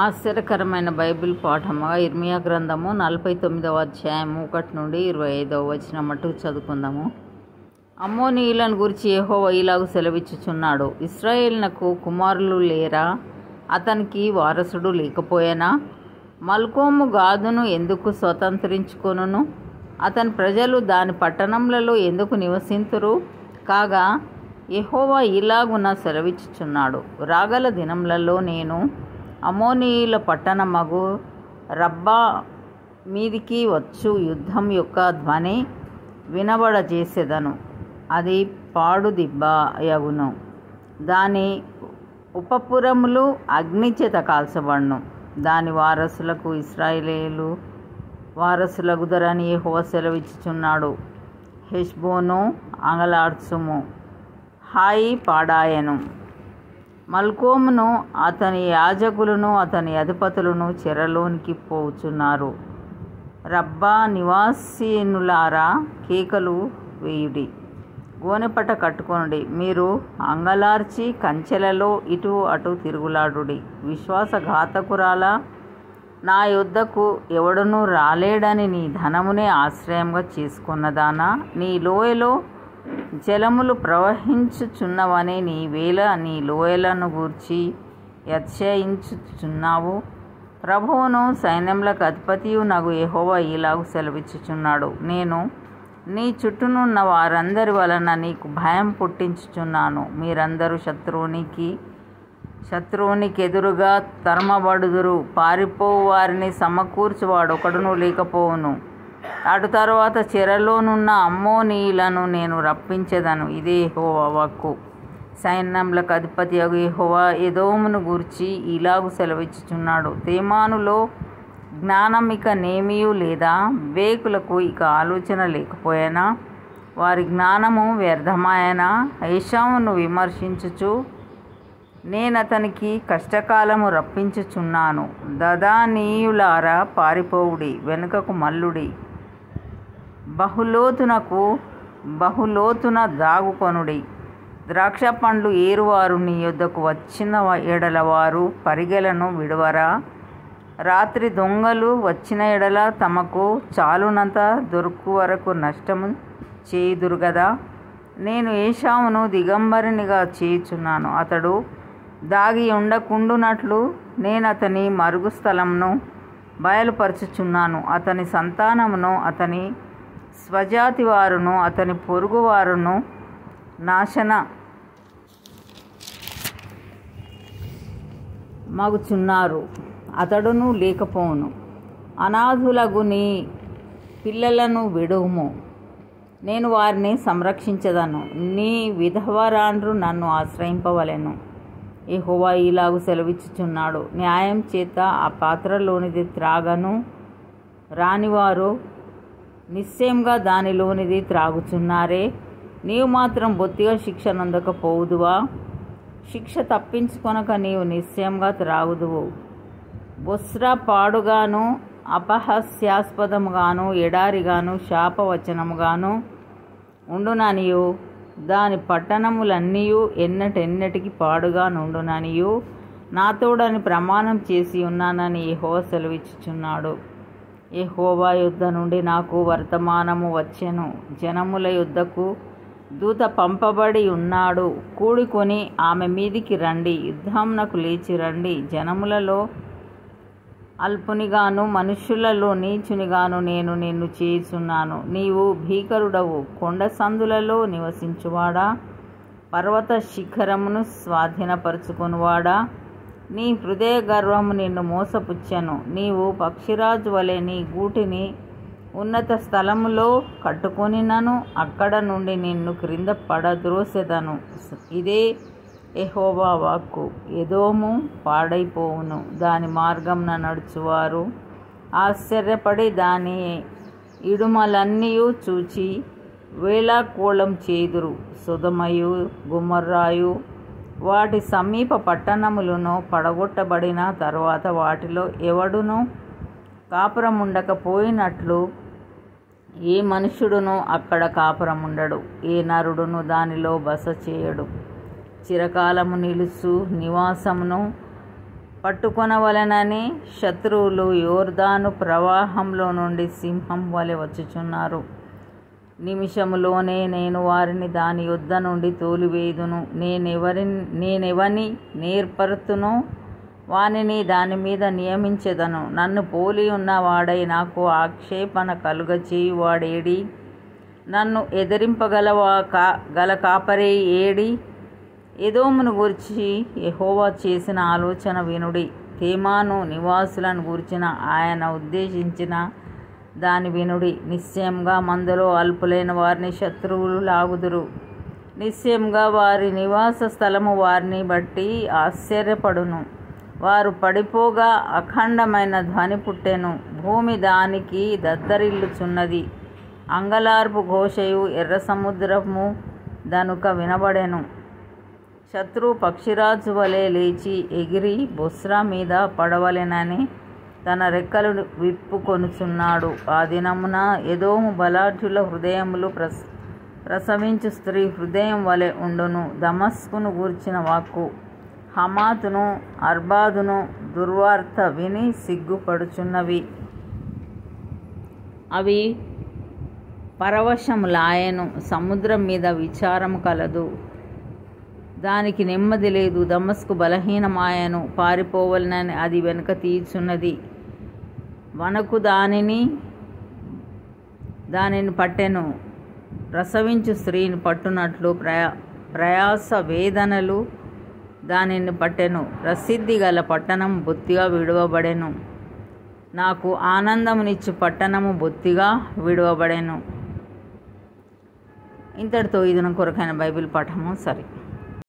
ఆశ్చర్యకరమైన బైబిల్ పాఠముగా ఇర్మియా గ్రంథము 49వ అధ్యాయము 1 నుండి 25వ వచనం మట్టుకు చదువుకుందాము. అమ్మోనీయులను గురించి యెహోవా ఇలాగు సెలవిచ్చుచున్నాడు. ఇశ్రాయేలునకు కుమారులు లేరా? అతనికి వారసుడు లేకపోయేనా? మల్కోము గాదును ఎందుకు స్వతంత్రించుకొనును? అతని ప్రజలు దాని పట్టణములలో ఎందుకు నివసింతురు? కాగా యెహోవా ఇలాగున సెలవిచ్చుచున్నాడు. రాగల దినములలో నేను అమ్మోనీయుల పట్టణమగు రబ్బా మీదికి వచ్చు యుద్ధం యొక్క ధ్వని వినబడజేసెదను. అది పాడుదిబ్బయగును. దాని ఉపపురములు అగ్నిచేత కాల్చబడును. దాని వారసులకు ఇశ్రాయేలు వారసులగుదరని యెహోవా సెలవిచ్చుచున్నాడు. హెష్బోను అంగలార్చుము, హాయి పాడాయెను. మల్కోమును అతని యాజకులను అతని అధిపతులను చెరలోనికి పోచున్నారు. రబ్బా నివాసీనులారా, కేకలు వేయుడి, గోనెపట్ట కట్టుకొనుడి. మీరు అంగలార్చి కంచెలలో ఇటు అటు తిరుగులాడుడి. విశ్వాసఘాతకురాలా, నా యొద్దకు ఎవడునూ రాలేడని నీ ధనమునే ఆశ్రయంగా చేసుకున్నదానా, నీ లోయలో జలములు ప్రవహించుచున్నవని నీవేళ నీ లోయలను గూర్చి అతిశయించుచున్నావు? ప్రభువును సైన్యములకు అధిపతియు నగు యెహోవా ఇలాగు సెలవిచ్చుచున్నాడు. నేను నీ చుట్టూనున్న వారందరి వలన నీకు భయం పుట్టించుచున్నాను. మీరందరూ శత్రువునికెదురుగా తరమబడుదురు. పారిపోవు వారిని సమకూర్చువాడు ఒకడును లేకపోవును. అటు తరువాత చెరలోనున్న అమ్మోనీయులను నేను రప్పించెదను. ఇదే యెహోవా వాక్కు. సైన్యములకు అధిపతి యగు యెహోవా ఎదోమును గూర్చి ఇలాగు సెలవిచ్చుచున్నాడు. తేమానులో జ్ఞానం ఇక నేమియూ లేదా? వివేకులకు ఇక ఆలోచన లేకపోయేనా? వారి జ్ఞానము వ్యర్థమాయనా? ఏశావును విమర్శించుచు నేనతనికి కష్టకాలము రప్పించుచున్నాను. దదానీయులారా, పారిపోవుడి, వెనుకకు మల్లుడి, బహులోతున దాగుకొనుడి. ద్రాక్ష పండ్లు ఏరువారు నీ యొద్దకు వచ్చిన ఎడల వారు పరిగెలను విడువరా? రాత్రి దొంగలు వచ్చిన ఎడల తమకు చాలునంత దొరుకు వరకు నష్టము చేయుదురు గదా. నేను ఏశావును దిగంబరినిగా చేయుచున్నాను. అతడు దాగి ఉండకుండునట్లు నేనతని మరుగు స్థలమును బయలుపరచుచున్నాను. అతని సంతానమును, అతని స్వజాతి వారును, అతని పొరుగు వారును నాశన మగుచున్నారు. అతడును లేకపోవును. అనాథులగు నీ పిల్లలను విడువుము, నేను వారిని సంరక్షించదను. నీ విధవరాండ్రు నన్ను ఆశ్రయింపవలెను. యెహోవా ఇలాగు సెలవిచ్చుచున్నాడు. న్యాయం చేత ఆ పాత్రలోనిది త్రాగను రానివారు నిశ్చయంగా దానిలోనిది త్రాగుచున్నారే. నీవు మాత్రం బొత్తిగా శిక్ష నొందకపోవుదువా? శిక్ష తప్పించుకొనక నీవు నిశ్చయంగా త్రాగుదువు. బొస్రా పాడుగాను, అపహాస్యాస్పదముగాను, ఎడారిగాను, శాపవచనముగాను ఉండుననియు, దాని పట్టణములన్నీయు ఎన్నటెన్నటికి పాడుగా నుండుననియు నాతోడని ప్రమాణం చేసి ఉన్నానని యెహోవా సెలవిచ్చుచున్నాడు. యెహోవా యొద్ద నుండి నాకు వర్తమానము వచ్చెను. జనముల యొద్దకు దూత పంపబడి ఉన్నాడు. కూడుకొని ఆమె మీదికి రండి, యుద్ధమునకు లేచి రండి. జనములలో అల్పునిగాను మనుష్యులలో నీచునిగాను నేను నిన్ను చేయుచున్నాను. నీవు భీకరుడవు, కొండ సందులలో నివసించువాడా, పర్వత శిఖరమును స్వాధీనపరుచుకునివాడా. నీ హృదయ గర్వము నిన్ను మోసపుచ్చెను. నీవు పక్షిరాజు వలె నీ గూటిని ఉన్నత స్థలములో కట్టుకొనినను అక్కడ నుండి నిన్ను క్రింద పడద్రోసెదను. ఇదే యెహోవా వాక్కు. ఎదోము పాడైపోవును. దాని మార్గమున నడుచువారు ఆశ్చర్యపడి దాని ఇడుమలన్నీయు చూచి వేళాకోళం చేదురు. సొదొమయు గొమొర్రాయు వాటి సమీప పట్టణములను పడగొట్టబడిన తరువాత వాటిలో ఎవడునూ కాపురముండకపోయినట్లు ఏ మనుష్యుడును అక్కడ కాపురముండడు, ఏ నరుడును దానిలో బస చేయడు. చిరకాలము నిలుచు నివాసమును పట్టుకొనవలెనని శత్రువులు యోర్దాను ప్రవాహంలో నుండి సింహం వలె వచ్చుచున్నారు. నిమిషములోనే నేను వారిని దాని యొద్ద నుండి తోలివేయుదును. నేనెవని నేర్పరుతునో వానిని దాని మీద నియమించెదను. నన్ను పోలి ఉన్నవాడై నాకు ఆక్షేపణ కలుగచేయువాడేడి? నన్ను గల కాపరి ఏడి? ఎదోమును గూర్చి యెహోవా చేసిన ఆలోచన వినుడి. తేమాను నివాసులను గూర్చిన ఆయన ఉద్దేశించిన దాని వినుడి. నిశ్చయంగా మందలో అల్పులైన వారిని శత్రువులు లాగుదురు. నిశ్చయంగా వారి నివాస స్థలము వారిని బట్టి ఆశ్చర్యపడును. వారు పడిపోగా అఖండమైన ధ్వని పుట్టెను. భూమి దానికి దద్దరిల్లుచున్నది. అంగలార్పు ఘోషయు ఎర్ర సముద్రము దనుక వినబడెను. శత్రువు పక్షిరాజు వలె లేచి ఎగిరి బొస్రా మీద పడవలెనని తన రెక్కలు విప్పుకొనుచున్నాడు. ఆ దినమున ఎదోము బలాఢ్యుల హృదయములు ప్రసవించు స్త్రీ హృదయం వలె ఉండును. దమస్కును గూర్చిన వాక్కు హమాతును అర్బాదును దుర్వార్త విని సిగ్గుపడుచున్నవి. అవి పరవశములాయెను. సముద్రం మీద విచారము కలదు, దానికి నెమ్మది లేదు. దమస్కు బలహీనమాయను, పారిపోవలనని అది వెనుక తీయుచున్నది. వనకు దానిని పట్టెను. ప్రసవించు స్త్రీని పట్టునట్లు ప్రయాస వేదనలు దానిని పట్టెను. ప్రసిద్ధి గల పట్టణం బొత్తిగా విడువబడెను. నాకు ఆనందమునిచ్చు పట్టణము బొత్తిగా విడువబడెను. ఇంతటితో ఇది కొరకైన బైబిల్ పాఠము సరే.